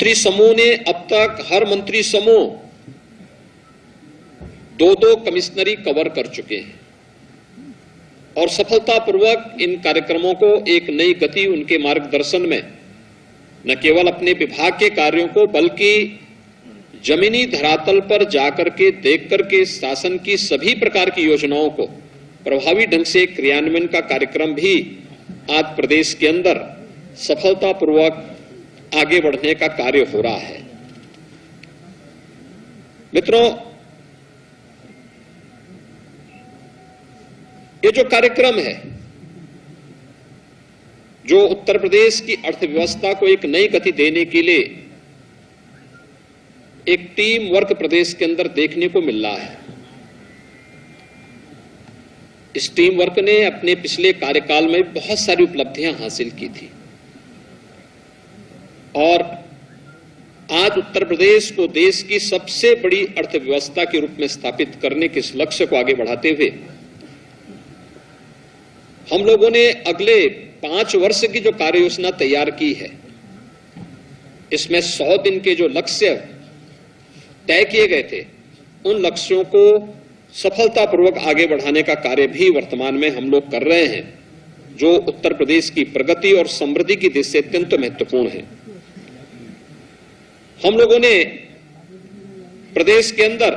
मंत्री समूह ने अब तक हर मंत्री समूह 2-2 कमिश्नरी कवर कर चुके हैं और सफलतापूर्वक इन कार्यक्रमों को एक नई गति उनके मार्गदर्शन में न केवल अपने विभाग के कार्यों को बल्कि जमीनी धरातल पर जाकर के देख करके शासन की सभी प्रकार की योजनाओं को प्रभावी ढंग से क्रियान्वयन का कार्यक्रम भी आज प्रदेश के अंदर सफलतापूर्वक आगे बढ़ने का कार्य हो रहा है। मित्रों, ये जो कार्यक्रम है जो उत्तर प्रदेश की अर्थव्यवस्था को एक नई गति देने के लिए एक टीम वर्क प्रदेश के अंदर देखने को मिल रहा है। इस टीम वर्क ने अपने पिछले कार्यकाल में बहुत सारी उपलब्धियां हासिल की थी और आज उत्तर प्रदेश को देश की सबसे बड़ी अर्थव्यवस्था के रूप में स्थापित करने के इस लक्ष्य को आगे बढ़ाते हुए हम लोगों ने अगले 5 वर्ष की जो कार्य योजना तैयार की है, इसमें 100 दिन के जो लक्ष्य तय किए गए थे, उन लक्ष्यों को सफलतापूर्वक आगे बढ़ाने का कार्य भी वर्तमान में हम लोग कर रहे हैं, जो उत्तर प्रदेश की प्रगति और समृद्धि की दृष्टि से अत्यंत महत्वपूर्ण है। हम लोगों ने प्रदेश के अंदर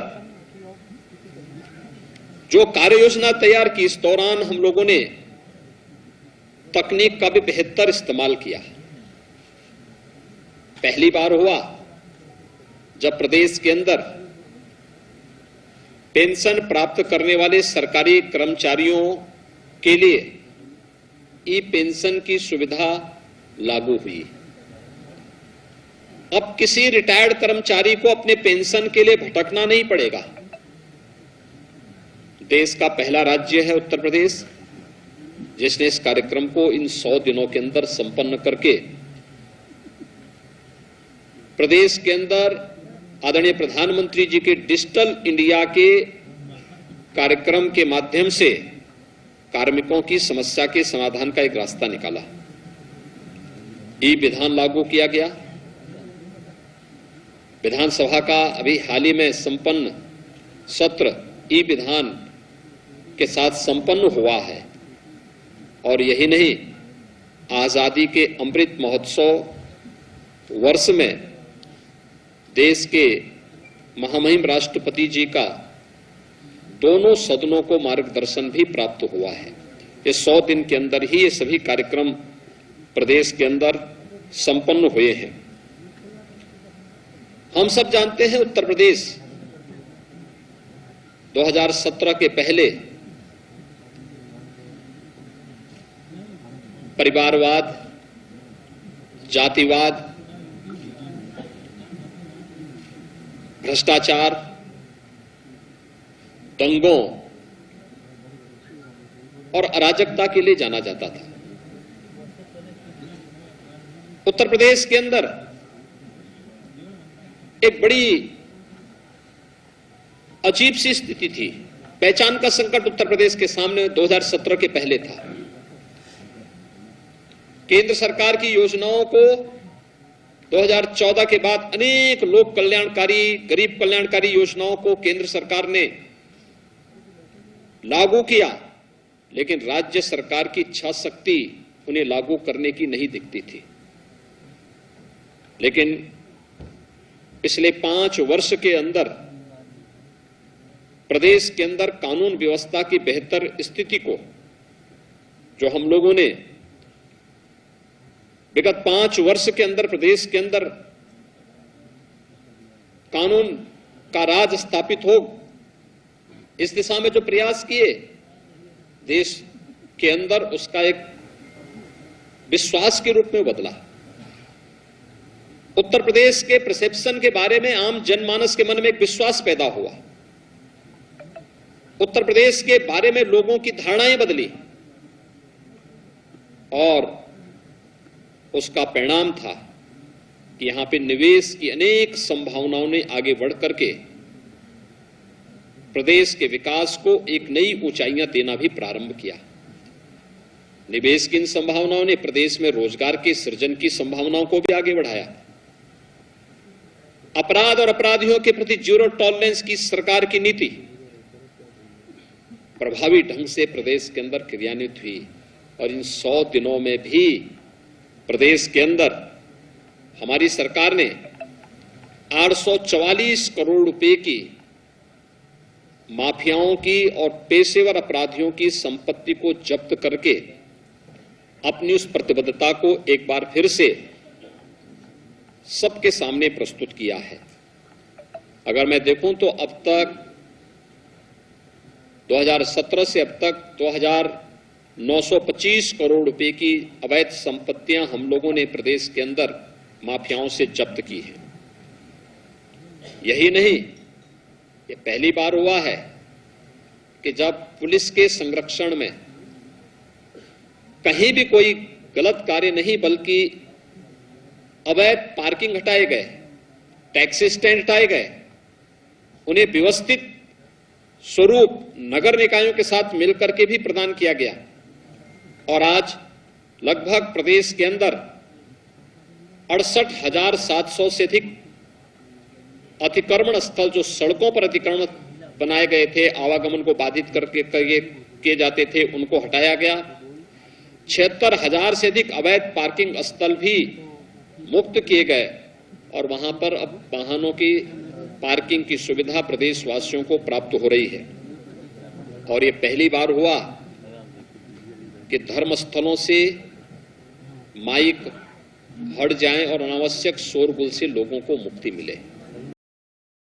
जो कार्य योजना तैयार की, इस दौरान हम लोगों ने तकनीक का भी बेहतर इस्तेमाल किया। पहली बार हुआ जब प्रदेश के अंदर पेंशन प्राप्त करने वाले सरकारी कर्मचारियों के लिए ई पेंशन की सुविधा लागू हुई। अब किसी रिटायर्ड कर्मचारी को अपने पेंशन के लिए भटकना नहीं पड़ेगा। देश का पहला राज्य है उत्तर प्रदेश जिसने इस कार्यक्रम को इन 100 दिनों के अंदर संपन्न करके प्रदेश के अंदर आदरणीय प्रधानमंत्री जी के डिजिटल इंडिया के कार्यक्रम के माध्यम से कार्मिकों की समस्या के समाधान का एक रास्ता निकाला। ई विधान लागू किया गया। विधानसभा का अभी हाल ही में संपन्न सत्र ई विधान के साथ संपन्न हुआ है और यही नहीं, आजादी के अमृत महोत्सव वर्ष में देश के महामहिम राष्ट्रपति जी का दोनों सदनों को मार्गदर्शन भी प्राप्त हुआ है। ये 100 दिन के अंदर ही ये सभी कार्यक्रम प्रदेश के अंदर संपन्न हुए हैं। हम सब जानते हैं उत्तर प्रदेश 2017 के पहले परिवारवाद, जातिवाद, भ्रष्टाचार, दंगों और अराजकता के लिए जाना जाता था। उत्तर प्रदेश के अंदर एक बड़ी अजीब सी स्थिति थी। पहचान का संकट उत्तर प्रदेश के सामने 2017 के पहले था। केंद्र सरकार की योजनाओं को 2014 के बाद अनेक लोक कल्याणकारी, गरीब कल्याणकारी योजनाओं को केंद्र सरकार ने लागू किया, लेकिन राज्य सरकार की इच्छा शक्ति उन्हें लागू करने की नहीं दिखती थी। लेकिन पिछले 5 वर्ष के अंदर प्रदेश के अंदर कानून व्यवस्था की बेहतर स्थिति को जो हम लोगों ने विगत 5 वर्ष के अंदर प्रदेश के अंदर कानून का राज स्थापित हो, इस दिशा में जो प्रयास किए, देश के अंदर उसका एक विश्वास के रूप में बदला। उत्तर प्रदेश के परसेप्शन के बारे में आम जनमानस के मन में एक विश्वास पैदा हुआ। उत्तर प्रदेश के बारे में लोगों की धारणाएं बदली और उसका परिणाम था कि यहां पे निवेश की अनेक संभावनाओं ने आगे बढ़ करके प्रदेश के विकास को एक नई ऊंचाइयां देना भी प्रारंभ किया। निवेश की इन संभावनाओं ने प्रदेश में रोजगार के सृजन की संभावनाओं को भी आगे बढ़ाया। अपराध और अपराधियों के प्रति जीरो टॉलरेंस की सरकार की नीति प्रभावी ढंग से प्रदेश के अंदर क्रियान्वित हुई और इन 100 दिनों में भी प्रदेश के अंदर हमारी सरकार ने 844 करोड़ रुपए की माफियाओं की और पेशेवर अपराधियों की संपत्ति को जब्त करके अपनी उस प्रतिबद्धता को एक बार फिर से सबके सामने प्रस्तुत किया है। अगर मैं देखूं तो अब तक 2017 से अब तक 2,925 करोड़ रुपए की अवैध संपत्तियां हम लोगों ने प्रदेश के अंदर माफियाओं से जब्त की है। यही नहीं, ये पहली बार हुआ है कि जब पुलिस के संरक्षण में कहीं भी कोई गलत कार्य नहीं बल्कि अवैध पार्किंग हटाए गए, टैक्सी स्टैंड हटाए गए, उन्हें व्यवस्थित स्वरूप नगर निकायों के साथ मिलकर के भी प्रदान किया गया और आज लगभग प्रदेश के अंदर 68,700 से अधिक अतिक्रमण स्थल जो सड़कों पर अतिक्रमण बनाए गए थे, आवागमन को बाधित करके किए जाते थे, उनको हटाया गया। 76,000 से अधिक अवैध पार्किंग स्थल भी मुक्त किए गए और वहां पर अब वाहनों की पार्किंग की सुविधा प्रदेशवासियों को प्राप्त हो रही है। और ये पहली बार हुआ कि धर्मस्थलों से माइक हट जाएं और अनावश्यक शोरगुल से लोगों को मुक्ति मिले।